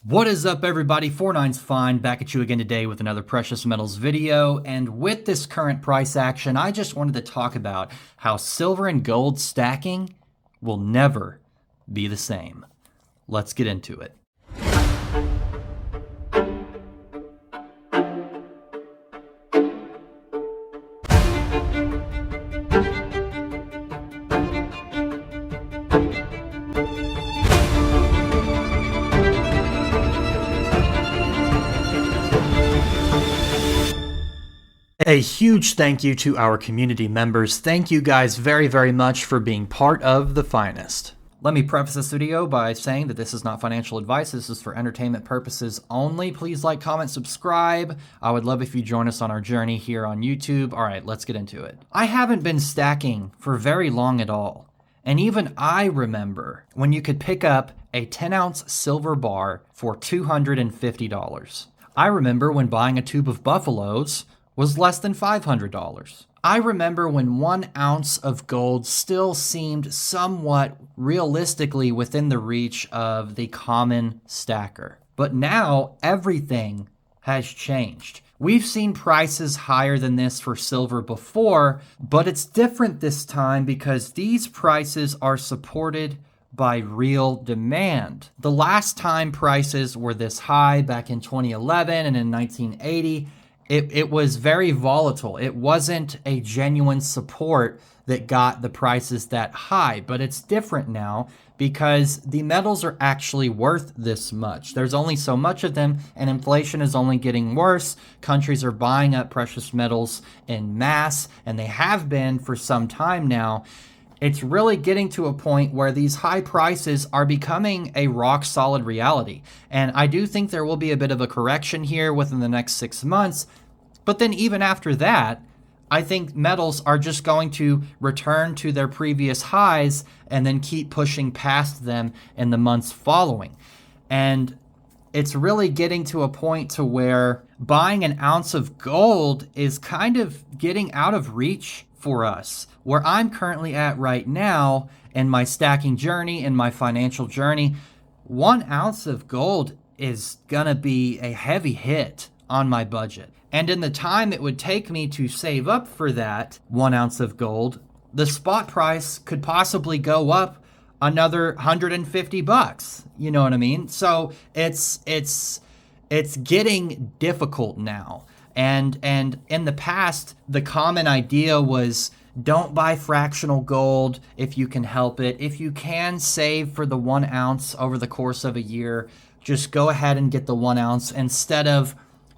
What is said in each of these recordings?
What is up, everybody? 49's Fine, back at you again today with another precious metals video. And with this current price action, I just wanted to talk about how silver and gold stacking will never be the same. Let's get into it. A huge thank you to our community members. Thank you guys very, very much for being part of the finest. Let me preface this video by saying that this is not financial advice. This is for entertainment purposes only. Please like, comment, subscribe. I would love if you join us on our journey here on YouTube. All right, let's get into it. I haven't been stacking for very long at all. And even I remember when you could pick up a 10-ounce silver bar for $250. I remember when buying a tube of Buffaloes was less than $500. I remember when 1 ounce of gold still seemed somewhat realistically within the reach of the common stacker. But now everything has changed. We've seen prices higher than this for silver before, but it's different this time because these prices are supported by real demand. The last time prices were this high, back in 2011 and in 1980, it was very volatile. It wasn't a genuine support that got the prices that high, but it's different now because the metals are actually worth this much. There's only so much of them, and inflation is only getting worse. Countries are buying up precious metals en masse, and they have been for some time now. It's really getting to a point where these high prices are becoming a rock solid reality. And I do think there will be a bit of a correction here within the next 6 months. But then even after that, I think metals are just going to return to their previous highs and then keep pushing past them in the months following. And it's really getting to a point to where buying an ounce of gold is kind of getting out of reach for us. Where I'm currently at right now in my stacking journey, in my financial journey, 1 ounce of gold is gonna be a heavy hit on my budget. And in the time it would take me to save up for that 1 ounce of gold, the spot price could possibly go up another $150. You know what I mean? So it's getting difficult now. And in the past, the common idea was don't buy fractional gold if you can help it. If you can save for the 1 ounce over the course of a year, just go ahead and get the 1 ounce instead of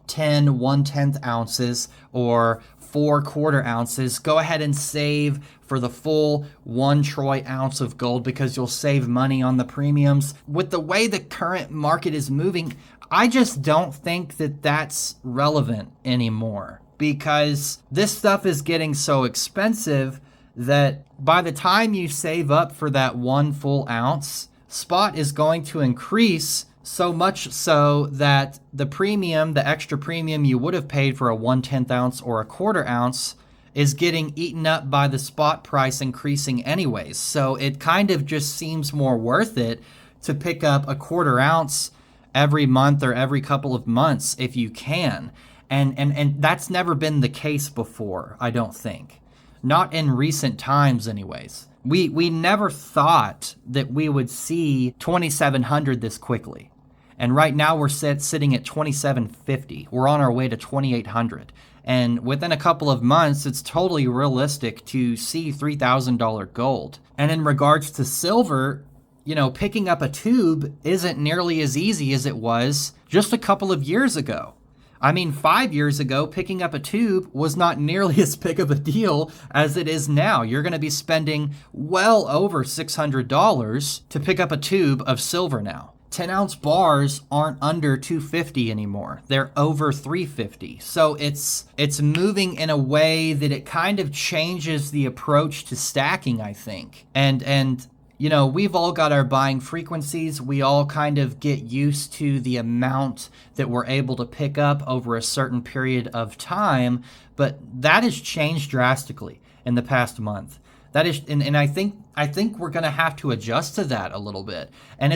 10 1/10 ounces or 4 1/4 ounces. Go ahead and save for the full 1 troy ounce of gold because you'll save money on the premiums. With the way the current market is moving, I just don't think that that's relevant anymore because this stuff is getting so expensive that by the time you save up for that 1 full ounce, spot is going to increase so much so that the premium, the extra premium you would have paid for a 1/10 ounce or a 1/4 ounce is getting eaten up by the spot price increasing anyways. So it kind of just seems more worth it to pick up a 1/4 ounce every month or every couple of months if you can. And that's never been the case before, I don't think. Not in recent times anyways. We never thought that we would see 2,700 this quickly. And right now we're sitting at 2,750. We're on our way to 2,800. And within a couple of months, it's totally realistic to see $3,000 gold. And in regards to silver, you know, picking up a tube isn't nearly as easy as it was just a couple of years ago. I mean, 5 years ago, picking up a tube was not nearly as big of a deal as it is now. You're going to be spending well over $600 to pick up a tube of silver now. 10-ounce bars aren't under $250 anymore. They're over $350. So it's moving in a way that it kind of changes the approach to stacking, I think. And you know, we've all got our buying frequencies. We all kind of get used to the amount that we're able to pick up over a certain period of time, but that has changed drastically in the past month. That is, and I think we're going to have to adjust to that a little bit. And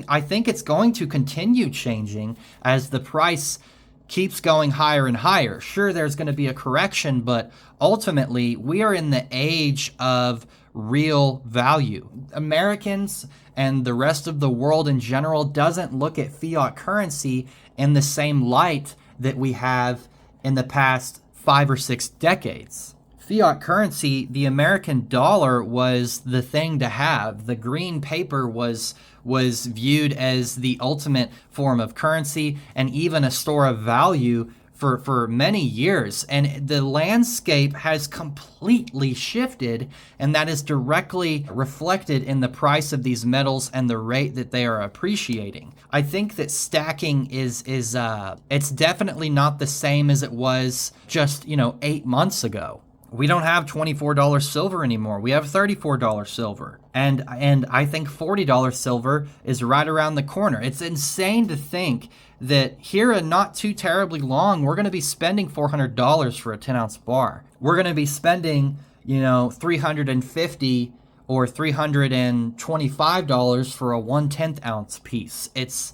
I think it's going to continue changing as the price keeps going higher and higher. Sure, there's going to be a correction, but ultimately we are in the age of real value. Americans and the rest of the world in general doesn't look at fiat currency in the same light that we have in the past 5 or 6 decades. Fiat currency, the American dollar was the thing to have. The green paper was viewed as the ultimate form of currency and even a store of value for many years. And the landscape has completely shifted, and that is directly reflected in the price of these metals and the rate that they are appreciating. I think that stacking is it's definitely not the same as it was just, 8 months ago. We don't have $24 silver anymore. We have $34 silver. And I think $40 silver is right around the corner. It's insane to think that here and not too terribly long, we're going to be spending $400 for a 10-ounce bar. We're going to be spending, $350 or $325 for a 1/10 ounce piece. It's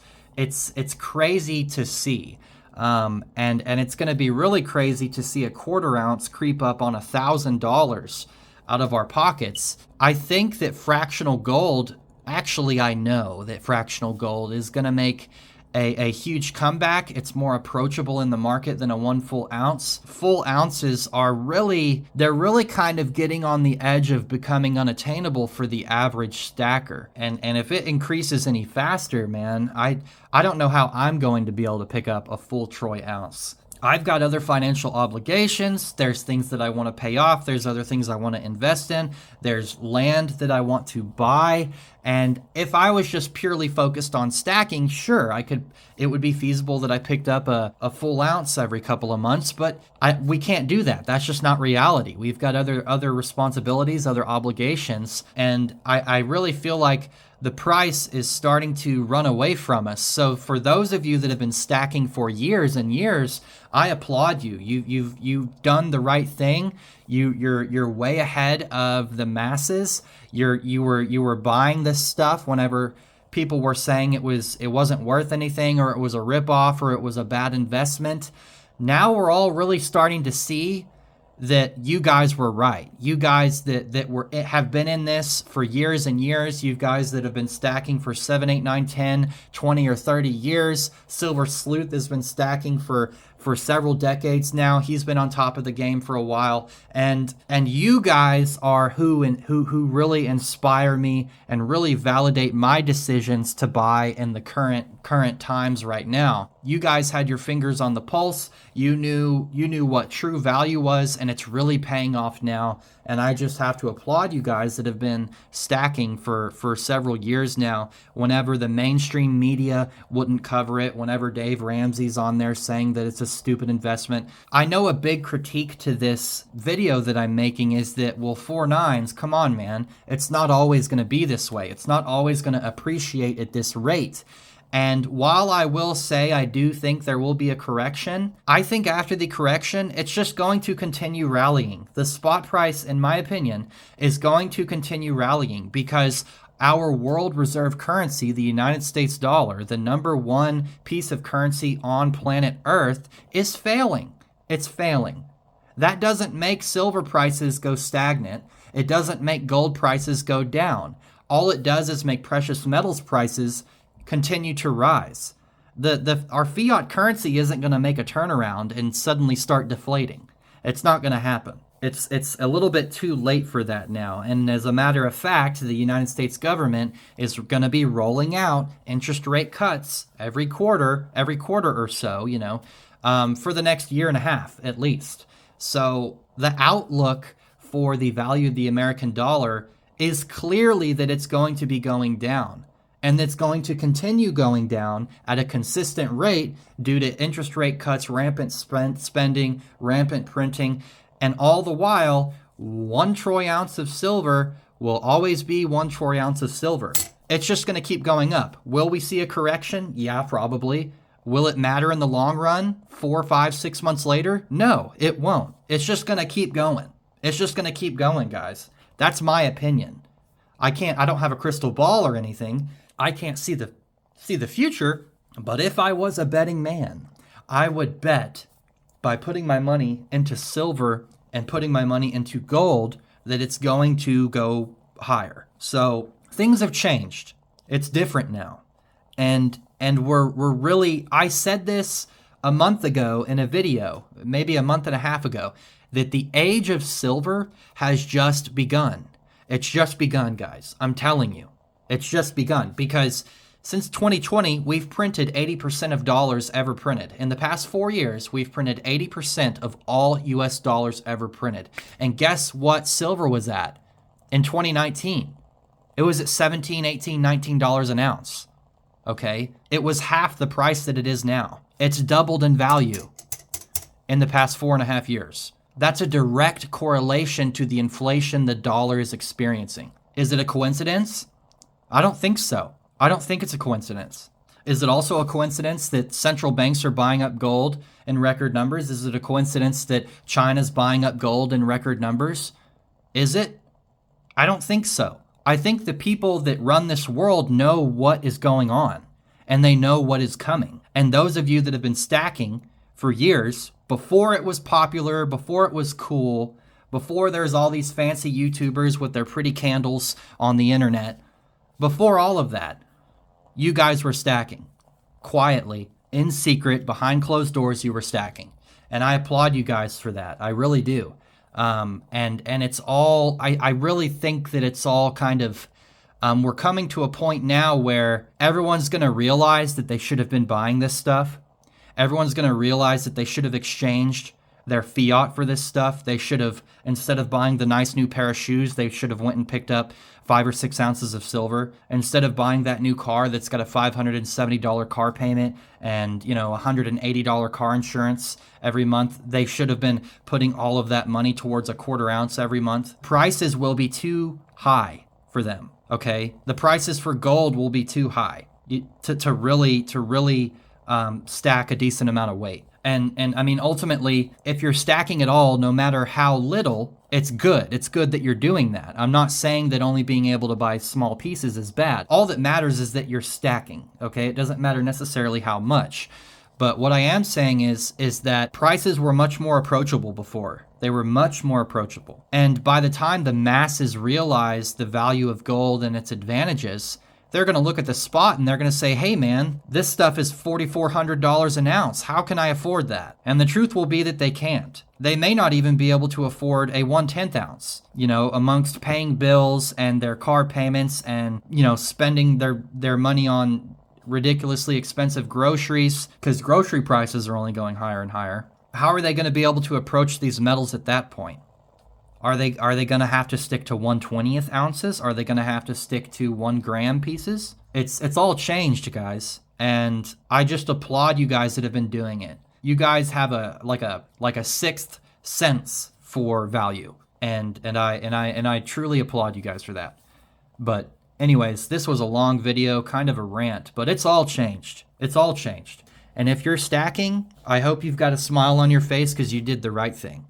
crazy to see. And it's going to be really crazy to see a 1/4 ounce creep up on $1,000 out of our pockets. I think that fractional gold, actually I know that fractional gold is going to make a huge comeback. It's more approachable in the market than a 1 full ounce. Full ounces they're really kind of getting on the edge of becoming unattainable for the average stacker. And if it increases any faster, man, I don't know how I'm going to be able to pick up a full troy ounce. I've got other financial obligations. There's things that I want to pay off. There's other things I want to invest in. There's land that I want to buy. And if I was just purely focused on stacking, sure, it would be feasible that I picked up a full ounce every couple of months, but we can't do that. That's just not reality. We've got other responsibilities, other obligations, and I really feel like the price is starting to run away from us. So for those of you that have been stacking for years and years, I applaud you. You've done the right thing. You're way ahead of the masses. You were buying this stuff whenever people were saying it wasn't worth anything, or it was a ripoff, or it was a bad investment. Now we're all really starting to see that you guys were right. You guys that have been in this for years and years. You guys that have been stacking for 7, 8, 9, 10, 20, or 30 years. Silver Sleuth has been stacking for several decades now. He's been on top of the game for a while. And you guys are who really inspire me and really validate my decisions to buy in the current times right now. You guys had your fingers on the pulse. You knew what true value was, and it's really paying off now. And I just have to applaud you guys that have been stacking for several years now. Whenever the mainstream media wouldn't cover it, whenever Dave Ramsey's on there saying that it's a stupid investment. I know a big critique to this video that I'm making is that, well, 4 nines, come on, man. It's not always going to be this way. It's not always going to appreciate at this rate. And while I will say I do think there will be a correction, I think after the correction, it's just going to continue rallying. The spot price, in my opinion, is going to continue rallying because our world reserve currency, the United States dollar, the number one piece of currency on planet Earth, is failing. It's failing. That doesn't make silver prices go stagnant. It doesn't make gold prices go down. All it does is make precious metals prices continue to rise. Our fiat currency isn't going to make a turnaround and suddenly start deflating. It's not going to happen. It's a little bit too late for that now. And as a matter of fact, the United States government is going to be rolling out interest rate cuts every quarter or so, for the next year and a half at least. So the outlook for the value of the American dollar is clearly that it's going to be going down. And it's going to continue going down at a consistent rate due to interest rate cuts, rampant spending, rampant printing, and all the while, 1 troy ounce of silver will always be 1 troy ounce of silver. It's just going to keep going up. Will we see a correction? Yeah, probably. Will it matter in the long run? 4, 5, 6 months later? No, it won't. It's just going to keep going. It's just going to keep going, guys. That's my opinion. I don't have a crystal ball or anything. I can't see the future, but if I was a betting man, I would bet by putting my money into silver and putting my money into gold that it's going to go higher. So things have changed. It's different now. And we're really, I said this a month ago in a video, maybe a month and a half ago, that the age of silver has just begun. It's just begun, guys. I'm telling you. It's just begun because since 2020, we've printed 80% of dollars ever printed. In the past 4 years, we've printed 80% of all US dollars ever printed. And guess what silver was at in 2019? It was at $17, $18, $19 an ounce. Okay? It was half the price that it is now. It's doubled in value in the past 4.5 years. That's a direct correlation to the inflation the dollar is experiencing. Is it a coincidence? I don't think so. I don't think it's a coincidence. Is it also a coincidence that central banks are buying up gold in record numbers? Is it a coincidence that China's buying up gold in record numbers? Is it? I don't think so. I think the people that run this world know what is going on and they know what is coming. And those of you that have been stacking for years, before it was popular, before it was cool, before there's all these fancy YouTubers with their pretty candles on the internet, before all of that, you guys were stacking. Quietly, in secret, behind closed doors, you were stacking. And I applaud you guys for that. I really do. And it's all, I really think that it's all kind of, we're coming to a point now where everyone's going to realize that they should have been buying this stuff. Everyone's going to realize that they should have exchanged their fiat for this stuff. They should have, instead of buying the nice new pair of shoes, they should have went and picked up 5 or 6 ounces of silver. Instead of buying that new car that's got a $570 car payment and, $180 car insurance every month, they should have been putting all of that money towards a quarter ounce every month. Prices will be too high for them, okay? The prices for gold will be too high to really stack a decent amount of weight. And I mean, ultimately, if you're stacking at all, no matter how little, it's good. It's good that you're doing that. I'm not saying that only being able to buy small pieces is bad. All that matters is that you're stacking, okay? It doesn't matter necessarily how much. But what I am saying is that prices were much more approachable before. They were much more approachable. And by the time the masses realize the value of gold and its advantages, they're going to look at the spot and they're going to say, hey man, this stuff is $4,400 an ounce. How can I afford that? And the truth will be that they can't. They may not even be able to afford a 1/10 ounce, amongst paying bills and their car payments and, spending their money on ridiculously expensive groceries because grocery prices are only going higher and higher. How are they going to be able to approach these metals at that point? Are they going to have to stick to 1/20th ounces? Are they going to have to stick to 1 gram pieces? It's all changed, guys. And I just applaud you guys that have been doing it. You guys have a sixth sense for value. And I truly applaud you guys for that. But anyways, this was a long video, kind of a rant, but it's all changed. It's all changed. And if you're stacking, I hope you've got a smile on your face because you did the right thing.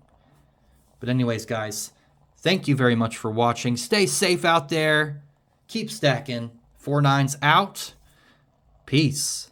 But anyways, guys, thank you very much for watching. Stay safe out there. Keep stacking. 4 9s out. Peace.